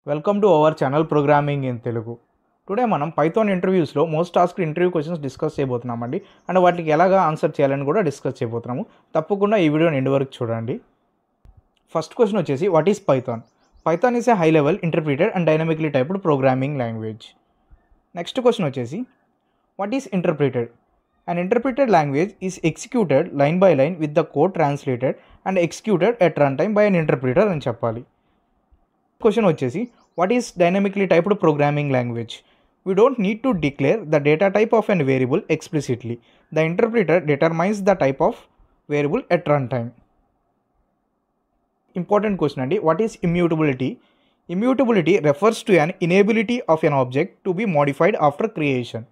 Welcome to our channel Programming in Telugu. Today మనం Python ఇంటర్వ్యూస్లో most టాస్క్ interview questions discuss చేయబోతున్నామండి and వాటికి ఎలాగా ఆన్సర్ చేయాలని కూడా డిస్కస్ చేయబోతున్నాము. తప్పకుండా ఈ వీడియోని ఎండ్ వరకు చూడండి. ఫస్ట్ క్వశ్చన్ వచ్చేసి what is Python? Python is a high level interpreted and dynamically typed programming language. Next question వచ్చేసి what is interpreted? An interpreted language is executed line by line with the code translated and executed at runtime by an interpreter అని చెప్పాలి. Question వచ్చేసి what is dynamically typed programming language? We don't need to declare the data type of a variable explicitly. The interpreter determines the type of variable at runtime. Important question అండి. What is immutability? Immutability refers to an inability of an object to be modified after creation.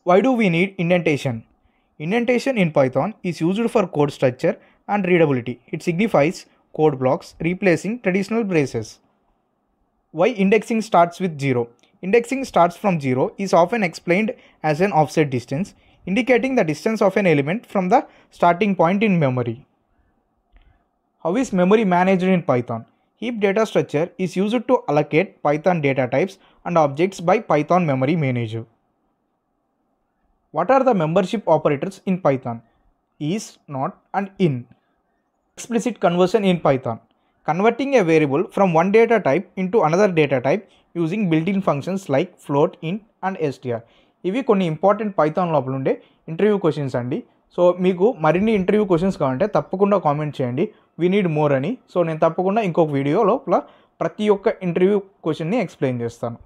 Why do we need indentation? Indentation in Python is used for code structure and readability. It signifies code blocks replacing traditional braces. Why indexing starts with 0? Indexing starts from 0 is often explained as an offset distance, indicating the distance of an element from the starting point in memory. How is memory managed in Python? Heap data structure is used to allocate Python data types and objects by Python memory manager. What are the membership operators in Python? Is, not, and in. Explicit conversion in Python. Converting a variable from one data type into another data type using built-in functions like float, int, and str. ఇవి కొన్ని important Python లోపల ఉండే interview questions అండి. So మీకు మరిన్ని interview questions కావాలంటే తప్పకుండా comment చేయండి. వీ నీడ్ మోర్ అని. సో నేను తప్పకుండా ఇంకొక వీడియో లోపల ప్రతి ఒక్క ఇంటర్వ్యూ క్వశ్చన్ని ఎక్స్ప్లెయిన్ చేస్తాను.